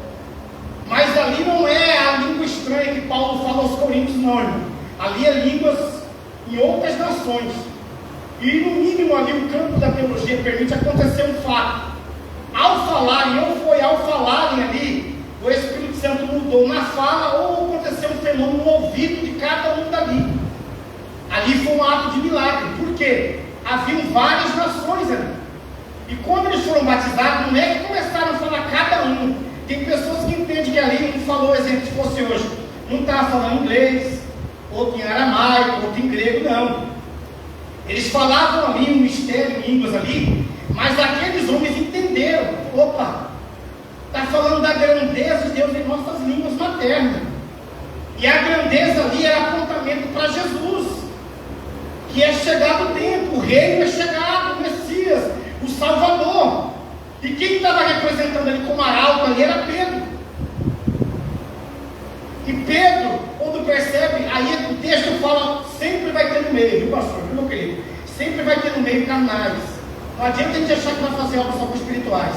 Mas ali não é a língua estranha que Paulo fala aos Coríntios, não, irmão. Ali é línguas em outras nações. E no mínimo ali o campo da teologia permite acontecer um fato. Ao falarem ali, o Espírito Santo mudou na fala ou aconteceu um fenômeno no ouvido de cada um dali. Ali foi um ato de milagre. Por quê? Haviam várias nações ali. E quando eles foram batizados, não é que começaram a falar cada um. Tem pessoas que entendem que ali não falou, exemplo, se fosse hoje, não estava falando inglês, outro em aramaico, outro em grego, não. Eles falavam ali um mistério em línguas ali, mas aqueles homens entenderam. Opa, está falando da grandeza de Deus em nossas línguas maternas. E a grandeza ali era apontamento para Jesus, que é chegado o tempo, o reino é chegado, o Messias, o Salvador. E quem estava representando ali como arauto ali era Pedro. E Pedro, quando percebe, aí o texto fala, sempre vai ter no meio, viu pastor, viu meu querido? Sempre vai ter no meio canais. Não adianta a gente achar que vai fazer algo só com espirituais.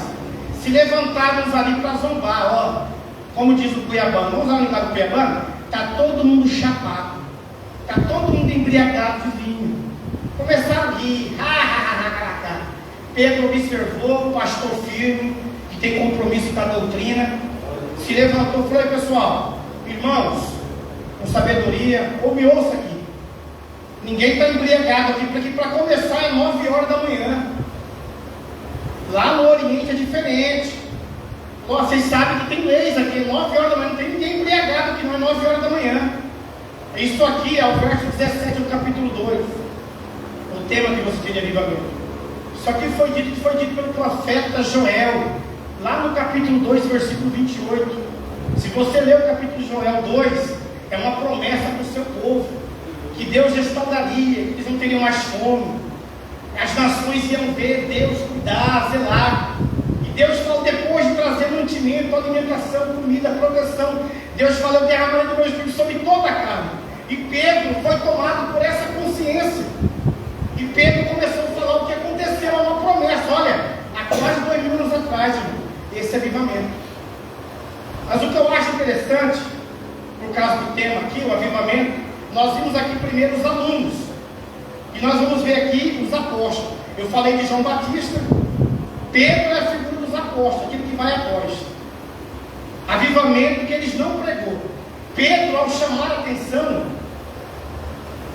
Se levantarmos ali para zombar, ó, como diz o Cuiabano, vamos usar a linguagem do Cuiabano? Está todo mundo chapado, está todo mundo embriagado de vinho. Começaram a rir, Pedro observou, pastor firme, que tem compromisso com a doutrina, se levantou e falou: pessoal, irmãos, com sabedoria, ou me ouça aqui, ninguém está embriagado aqui, porque para começar é 9 horas da manhã. Lá no Oriente é diferente. Vocês sabem que tem leis aqui, 9 horas da manhã, não tem ninguém embriagado aqui, não é 9 horas da manhã. Isso aqui é o verso 17 do capítulo 2, o tema que você tem de avivamento. Isso aqui foi dito pelo profeta Joel, lá no capítulo 2, versículo 28. Se você ler o capítulo de Joel 2, é uma promessa para o seu povo, que Deus restauraria, que eles não teriam mais fome, as nações iam ver Deus cuidar, zelar. E Deus falou, depois de trazer mantimento, alimentação, comida, proteção, Deus falou: eu derramarei do meu espírito sobre toda a carne. E Pedro foi tomado por essa consciência, e Pedro começou a falar o que aconteceu, é uma promessa. Olha, há quase 2000 anos atrás, irmão, esse avivamento. Mas o que eu acho interessante, por causa do tema aqui, o avivamento, nós vimos aqui primeiro os alunos, e nós vamos ver aqui os apóstolos. Eu falei de João Batista, Pedro é a figura dos apóstolos, aquele que vai após. Avivamento que eles não pregou. Pedro, ao chamar a atenção,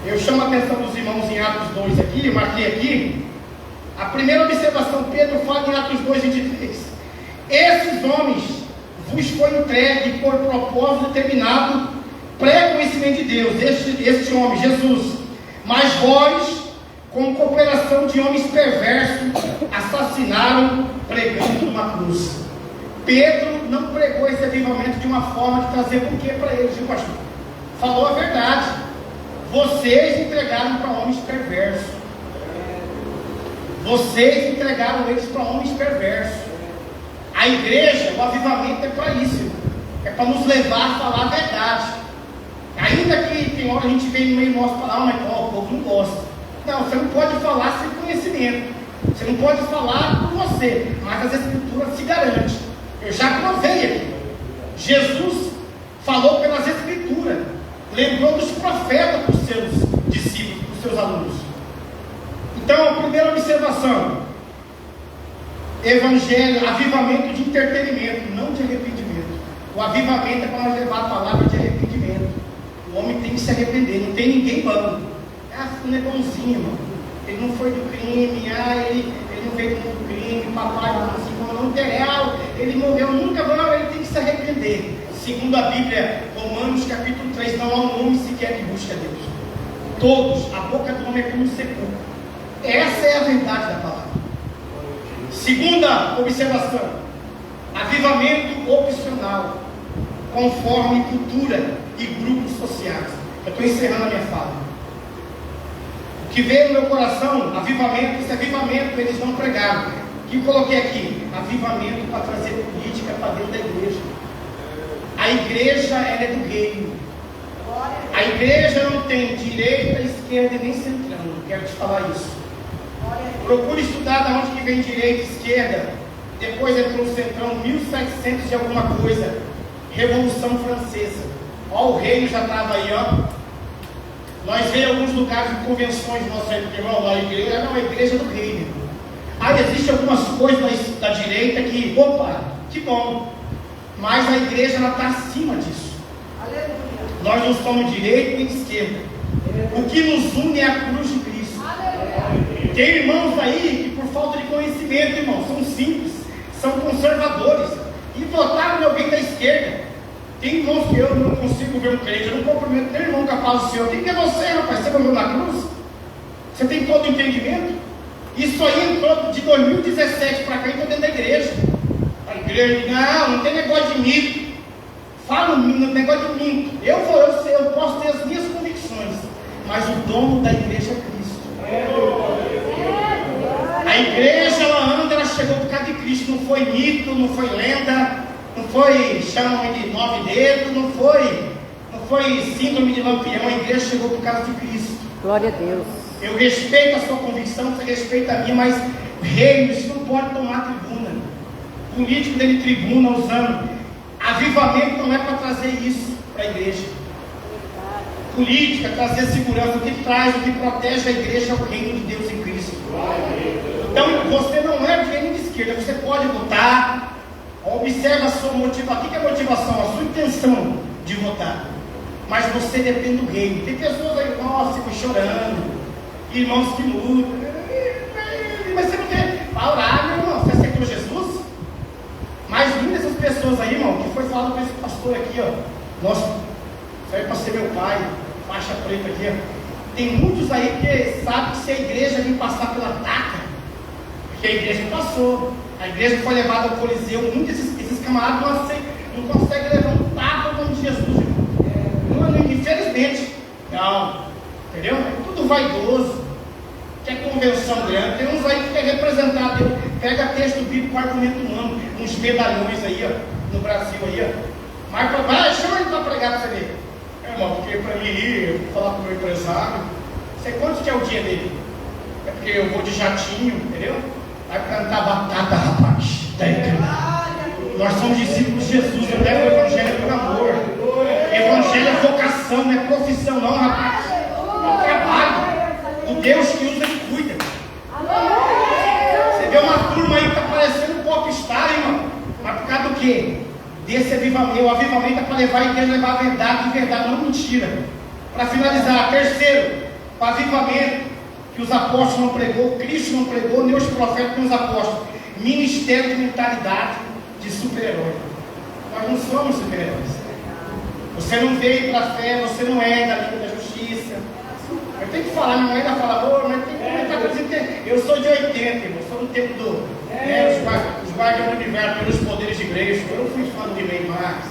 eu chamo a atenção dos irmãos em Atos 2 aqui, eu marquei aqui, a primeira observação, Pedro fala em Atos 2, 23, esses homens vos foi entregue por propósito determinado, pré-conhecimento de Deus, este homem, Jesus, mas vós, com cooperação de homens perversos, assassinaram pregando numa cruz. Pedro não pregou esse avivamento de uma forma de trazer por quê para eles, viu pastor? Falou a verdade. Vocês entregaram para homens perversos. Vocês entregaram eles para homens perversos. A igreja, o avivamento é para isso, é para nos levar a falar a verdade. Ainda que tem hora a gente vem no meio nosso falar, mas o povo não gosta. Não, você não pode falar sem conhecimento. Você não pode falar por você, mas as escrituras se garantem. Eu já provei aqui. Jesus falou pelas escrituras, lembrou dos profetas para os seus discípulos, para os seus alunos. Então, a primeira observação: evangelho, avivamento de entretenimento, não de arrependimento. O avivamento é para nós levar a palavra de arrependimento. O homem tem que se arrepender, não tem ninguém bando. Não é bonzinho, irmão. Ele não foi do crime, ele não veio do crime, papai não interessa, ele morreu, nunca vai, ele tem que se arrepender. Segundo a Bíblia, Romanos capítulo 3, não há um homem sequer que busque a Deus. Todos, a boca do homem é como um sepulcro. Essa é a verdade da palavra. Segunda observação: avivamento opcional, conforme cultura e grupos sociais. Eu estou encerrando a minha fala. O que veio no meu coração, avivamento, esse avivamento eles não pregaram. O que eu coloquei aqui? Avivamento para trazer política para dentro da igreja. A igreja, ela é do reino. A igreja não tem direita, esquerda e nem centrão. Quero te falar isso. Procure estudar de onde que vem direita e esquerda. Depois entrou o centrão, 1700 e alguma coisa. Revolução Francesa. Ó, o reino já estava aí, ó. Nós vemos alguns lugares de convenções do nosso reino, irmão, a igreja não é a igreja do reino. Aí existem algumas coisas da direita que, opa, que bom. Mas a igreja está acima disso. Aleluia. Nós não somos direita nem esquerda. O que nos une é a cruz de Cristo. Aleluia. Tem irmãos aí que por falta de conhecimento, irmão, são simples, são conservadores e votaram em alguém da esquerda. Tem irmãos que eu não consigo ver um crente, eu não cumprimento nem irmão capaz do Senhor. Tem que ver você, rapaz, você morreu na cruz? Você tem todo o entendimento? Isso aí entrou de 2017 para cá, entrou dentro da igreja. A igreja, não tem negócio de mito. Fala no negócio de mito. Eu posso ter as minhas convicções, mas o dono da igreja é Cristo. A igreja, ela chegou por causa de Cristo, não foi mito, não foi lenda, não foi chamam de 9 dedos, não foi foi síndrome de Lampião, a igreja chegou por causa de Cristo. Glória a Deus. Eu respeito a sua convicção, você respeita a minha, mas reino, isso não pode tomar tribuna. Político dele tribuna usando. Avivamento não é para trazer isso para a igreja. Política, trazer segurança, o que traz, o que protege a igreja é o reino de Deus em Cristo. Então você não é de reino de esquerda, você pode votar. Observa a sua motivação. O que é motivação? A sua intenção de votar. Mas você depende do reino. Tem pessoas aí, nossa, ficam chorando, irmãos que lutam. Mas você não quer orar, meu irmão? Você aceitou Jesus? Mais linda essas pessoas aí, irmão, que foi falado com esse pastor aqui, ó. Nossa, isso aí é para ser meu pai, faixa preta aqui, ó. Tem muitos aí que sabem que se a igreja vir passar pela taca, porque a igreja passou, a igreja foi levada ao Coliseu, muitos desses camaradas não conseguem levantar o nome de Jesus, irmão. Infelizmente, não, entendeu? É tudo vaidoso, quer convenção grande. Tem uns aí que quer representar Deus, pega texto bíblico com argumento humano, uns medalhões aí, ó, no Brasil aí, ó. Marca, vai, chama ele para pregar para você ver. Irmão, porque para mim ir, eu vou falar com o meu empresário, sei quanto que é o dia dele? É porque eu vou de jatinho, entendeu? Vai cantar batata, rapaz. Tá entendendo? Nós somos discípulos de Jesus, eu levo o evangelho por amor. Evangelho é vocação, não é profissão não, rapaz. É um trabalho. O Deus que usa e cuida. Você vê uma turma aí que está parecendo um popstar, irmão. Mas por causa do quê? Desse avivamento. O avivamento é para levar a igreja, levar a verdade, de verdade, não mentira. Para finalizar, terceiro, o avivamento que os apóstolos não pregou, Cristo não pregou, nem os profetas nem os apóstolos. Ministério de mentalidade de super-herói. Nós não somos super-heróis. Você não veio para a fé, você não é da Liga da Justiça. Eu tenho que falar, minha mãe ainda fala, mas tem que comentar para dizer que eu sou de 80, irmão, sou do tempo do. Os guardiões do universo, pelos poderes de igreja. Eu fui fã do He-Man Max,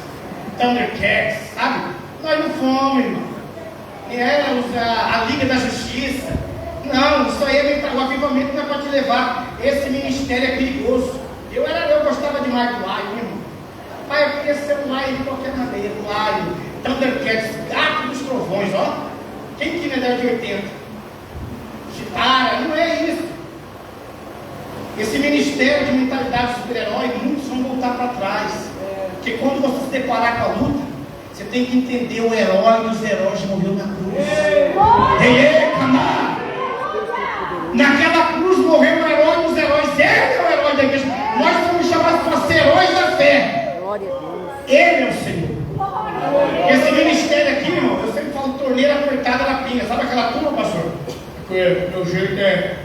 Thundercats, sabe? Nós não fomos, irmão. A Liga da Justiça. Não, isso aí é o avivamento não é para te levar. Esse ministério é perigoso. Eu gostava demais do Lion, irmão. Pai, eu queria ser um Lion de qualquer maneira, um Lion, Thundercats, gato dos trovões, ó. Quem que não é de 80? Chitara, não é isso. Esse ministério de mentalidade de super-herói, muitos vão voltar para trás. Porque quando você se deparar com a luta, você tem que entender o herói dos heróis morreu na cruz. Naquela cruz morreu o herói dos heróis. Ele é o herói da igreja. Nós somos chamados para ser heróis da fé. Ele é o Senhor. Esse ministério aqui, irmão, eu sempre falo torneira apertada na pinga. Sabe aquela turma, pastor? Meu jeito é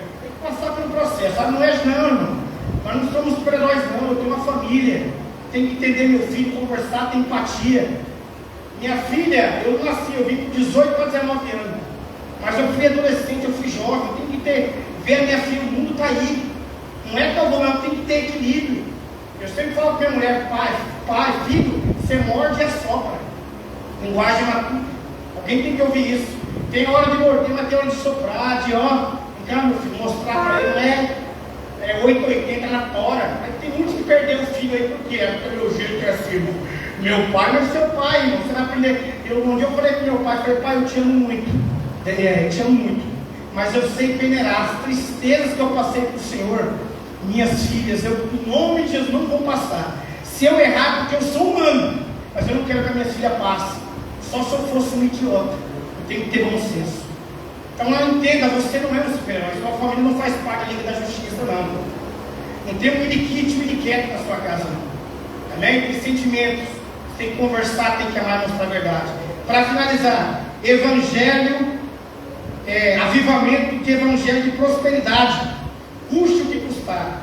passar pelo processo. Sabe, não é não, irmão. Nós não somos super-heróis não. Eu tenho uma família. Tenho que entender meu filho, conversar, ter empatia. Minha filha, eu vim com 18 para 19 anos. Mas eu fui adolescente, eu fui jovem. Eu tenho que ver a minha filha, o mundo está aí. Não é que eu vou, mas eu tenho que ter equilíbrio. Eu sempre falo para minha mulher, pai, filho, você morde e assopra. Linguagem matura. Alguém tem que ouvir isso. Tem hora de morder, mas tem hora de soprar, meu filho, mostrar para ele, não é 880 na tora. Mas tem muitos que perderam o filho aí, porque é pelo jeito que é assim. Meu pai não é seu pai, irmão. Você vai aprender. Um dia eu falei para meu pai, pai, eu te amo muito. Eu te amo muito. Mas eu sei peneirar as tristezas que eu passei para o Senhor. Minhas filhas, em nome de Jesus, não vou passar. Se eu errar, porque eu sou humano, mas eu não quero que a minha filha passe. Só se eu fosse um idiota. Eu tenho que ter bom senso. Então não entenda, você não é um super-herói. Sua família não faz parte da Liga da Justiça, não. Não tem um miliquete na sua casa, não. Amém? Tem sentimentos. Tem que conversar, tem que amar e mostrar a verdade. Para finalizar, evangelho, avivamento de evangelho de prosperidade. Custe o que custar.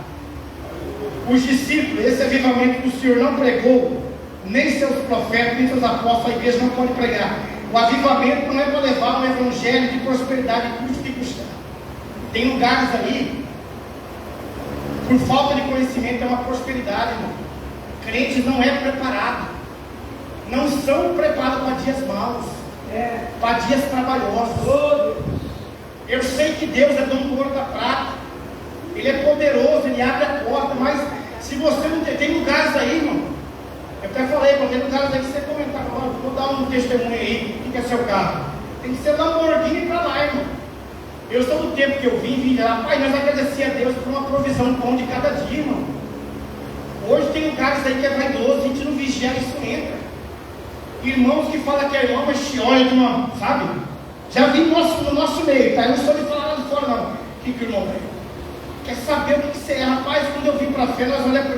Os discípulos, esse avivamento que o Senhor não pregou, nem seus profetas, nem seus apóstolos, a igreja não pode pregar. O avivamento não é para levar um evangelho de prosperidade, custe o que custar. Tem lugares ali, por falta de conhecimento, é uma prosperidade, irmão. Crentes não é preparado. Não são preparados para dias maus, para dias trabalhosos. Eu sei que Deus é dono do ouro da prata. Ele é poderoso, Ele abre a porta, mas se você não tem lugares aí, irmão, Eu até falei, quando tem lugares aí que você comentava, vou dar um testemunho aí, o que é seu carro? Tem que ser Lamborghini para lá, irmão. Eu sou do tempo que eu vim lá, pai, nós agradecemos a Deus por uma provisão pão de cada dia, irmão. Hoje tem lugares aí que é vaidoso, a gente não vigia, isso entra. Irmãos que falam que é irmão, mas te olha de uma, sabe? Já vi no nosso meio, tá? Eu não sou de falar lá de fora, não. O que o irmão é? Quer saber o que você é? Rapaz, quando eu vim para a fé, nós olhamos por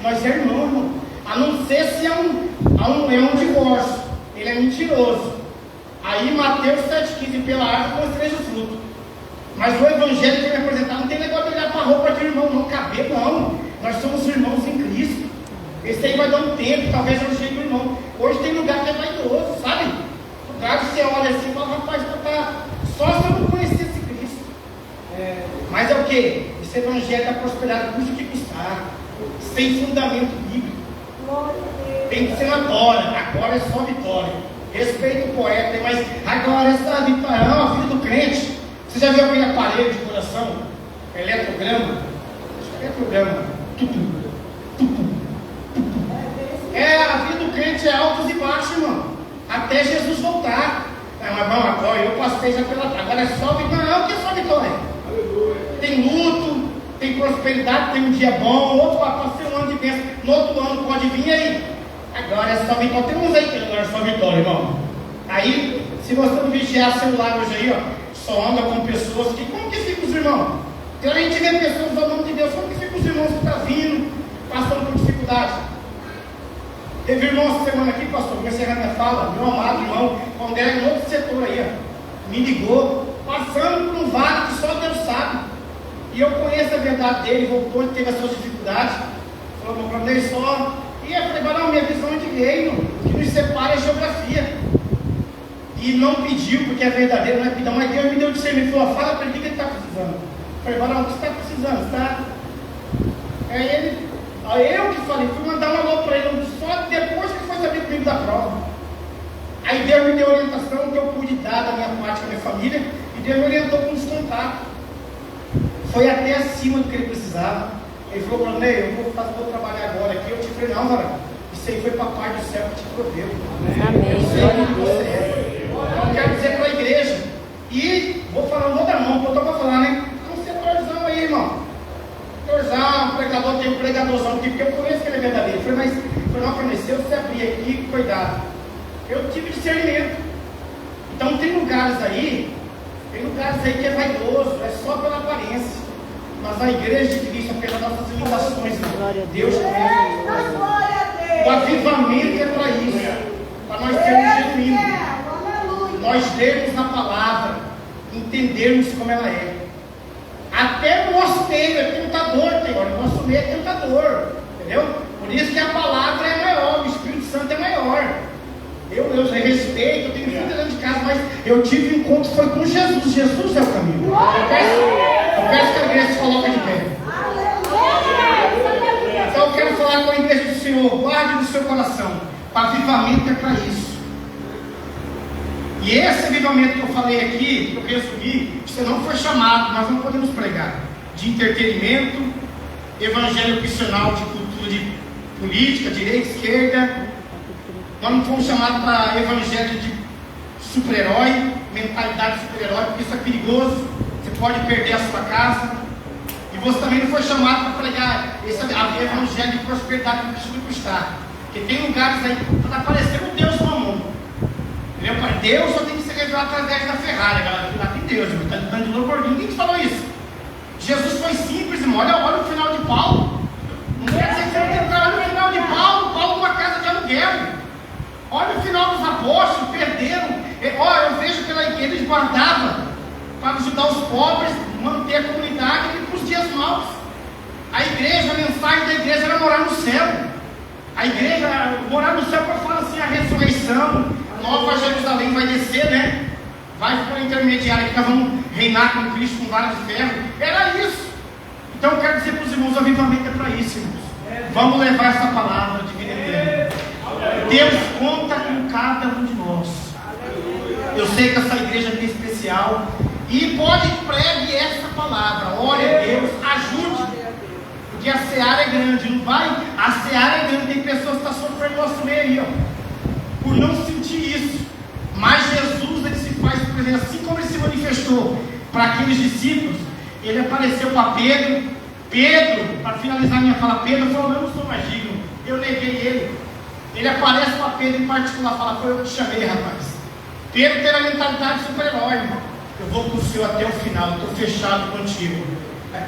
nós é irmão. A não ser se é um divórcio. Ele é mentiroso. Aí Mateus 7,15, pela árvore constreja o fruto. Mas o evangelho que me apresentar não tem negócio de olhar para a roupa de irmão, não caber, não. Nós somos irmãos em Cristo. Esse aí vai dar um tempo, talvez eu chegue do irmão. Hoje tem lugar que é vaidoso, sabe? Lugar que você olha assim e fala, rapaz, só se eu não conhecesse Cristo. Mas é o que? Esse evangelho da prosperidade, custa o que custar. Sem fundamento bíblico. Tem que ser agora é só vitória. Respeito o poeta, mas agora essa vitória, não, a vida do crente. Você já viu aquele aparelho de coração? Eletrograma? Eletrograma. A vida do crente é altos e baixos, irmão. Até Jesus voltar. Mas vamos agora, eu passei já pela trás. Agora é só vitória. Não, o que é só vitória? Tem luto, tem prosperidade, tem um dia bom, outro pode ser um ano de bênção, no outro ano pode vir aí. Agora é só vitória. Tem uns aí que agora é só vitória, irmão. Aí, se você não vigiar celular hoje aí, ó, só anda com pessoas que, como que fica os irmãos? Então a gente vê pessoas ao nome de Deus, como que fica os irmãos que estão vindo, passando por dificuldade? Teve irmão essa semana aqui, pastor, comecei a minha fala, meu amado irmão, quando era em outro setor aí, ó, me ligou, passando por um vale que só Deus sabe. E eu conheço a verdade dele, voltou, ele teve as suas dificuldades, falou, meu problema é só. E eu falei, não, minha visão é de reino, o que nos separa é a geografia. E não pediu, porque é verdadeiro, não é pedido, mas Deus me deu discernimento, falou, fala para ele o que ele está precisando. Eu falei, Barão, o que você está precisando? Tá? Aí eu que falei, fui mandar um alô para ele, só depois que foi saber comigo da prova. Aí Deus me deu orientação que eu pude dar da minha parte com a minha família, e Deus me orientou com os contatos. Foi até acima do que ele precisava. Ele falou para mim, eu vou trabalhar agora aqui. Eu te falei, não, Barão, isso aí foi papai do céu que te proveu. Amém. Eu sei quem você é. Então eu quero dizer para a igreja, e vou falar, não vou dar mão, botou para falar, né? É um setorzão aí, irmão. Setorzão, pregador, tem um pregadorzão aqui, porque eu conheço que ele é verdadeiro. Eu falei, mas se eu se abrir aqui, cuidado. Eu tive discernimento. Então tem lugares aí que é vaidoso, é só pela aparência. Mas a igreja de Cristo, pelas nossas limitações, Deus quer. O avivamento é para isso, para nós sermos genuínos. Nós lermos a palavra, entendermos como ela é. Até o nosso meio é tentador, o nosso meio é tentador, entendeu? Por isso que a palavra é maior, o Espírito Santo é maior. Eu respeito, eu tenho filho dentro de casa, mas eu tive um encontro, foi com Jesus. Jesus é o caminho. Eu peço que a igreja se coloque de pé. Então eu quero falar com a igreja do Senhor, guarde no seu coração. O avivamento é para isso. E esse avivamento que eu falei aqui, que eu resumi, você não foi chamado, nós não podemos pregar de entretenimento, evangelho opcional de cultura de política, direita, esquerda. Nós não fomos chamados para evangelho de super-herói, mentalidade de super-herói, porque isso é perigoso, você pode perder a sua casa. E você também não foi chamado para pregar esse evangelho de prosperidade que precisa custar. Porque tem lugares aí que está parecendo Deus com a mão. Deus só tem que ser revelado através da Ferrari, galera. Lá tem Deus, está dando de Lamborghini. Quem te falou isso? Jesus foi simples, irmão. Olha o final de Paulo. Não quer dizer que você tem que trabalhar no final de Paulo numa casa de aluguel. Olha o final dos apóstolos, perderam. Olha, eu vejo que eles guardavam para ajudar os pobres, manter a comunidade e para os dias maus. A igreja, a mensagem da igreja era morar no céu. A igreja, morar no céu para falar assim, a ressurreição, Nova Jerusalém vai descer, né? Vai para o intermediário que nós vamos reinar com Cristo com vara de ferro. Era isso. Então eu quero dizer para os irmãos, o avivamento é para isso, irmãos. Vamos levar essa palavra de vida eterna. Deus conta com cada um de nós. Eu sei que essa igreja é especial. E pode pregue essa palavra. Ore a Deus, ajude. Porque a seara é grande, não vai? A seara é grande, tem pessoas que estão sofrendo no manifestou para aqueles discípulos. Ele apareceu para Pedro. Pedro, para finalizar minha fala, Pedro falou: eu não sou mais digno, eu neguei ele. Ele aparece para Pedro em particular, fala: foi eu que te chamei, rapaz. Pedro tem a mentalidade de super-herói, irmão. Eu vou com o Senhor até o final, estou fechado contigo.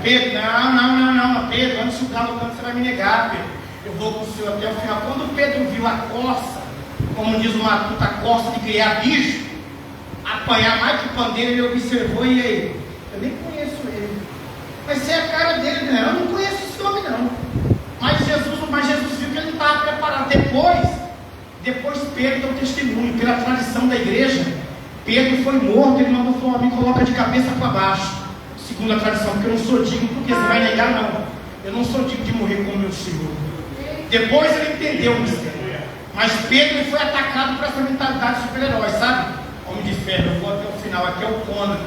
Pedro, não, Pedro, antes de chegar no canto você vai me negar, Pedro. Eu vou com o Senhor até o final. Quando Pedro viu a coça, como diz o Matuto, a coça de criar bicho, apanhar mais que pandeiro, ele observou e aí, eu nem conheço ele. Vai ser a cara dele, né? Eu não conheço esse homem, não. Mas Jesus viu que ele não estava preparado. Depois Pedro deu testemunho, pela tradição da igreja. Pedro foi morto, ele mandou falar: me coloca de cabeça para baixo, segundo a tradição, porque eu não sou digno, porque você vai negar, não. Eu não sou digno de morrer com o meu Senhor. Depois ele entendeu o mistério. Mas Pedro foi atacado por essa mentalidade de super-herói, sabe? Homem de ferro, eu vou até o final, aqui é o Conan.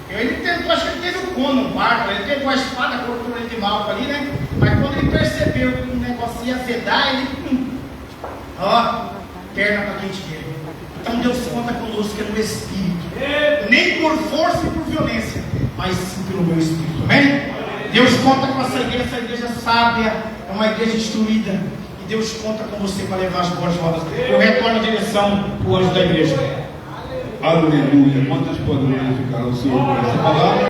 Ele tentou, acho que ele teve o Conan no barco, ele pegou a espada, cortou ele de Malco ali, né? Mas quando ele percebeu que o negócio ia azedar, ele, perna para quem te quer. Então Deus conta conosco que é no Espírito, nem por força e por violência, mas sim pelo meu Espírito, amém? Deus conta com essa igreja sábia, é uma igreja instruída, e Deus conta com você para levar as boas rodas. Eu retorno a direção para o anjo da igreja. Aleluia, quantas podem glorificar o Senhor por essa palavra?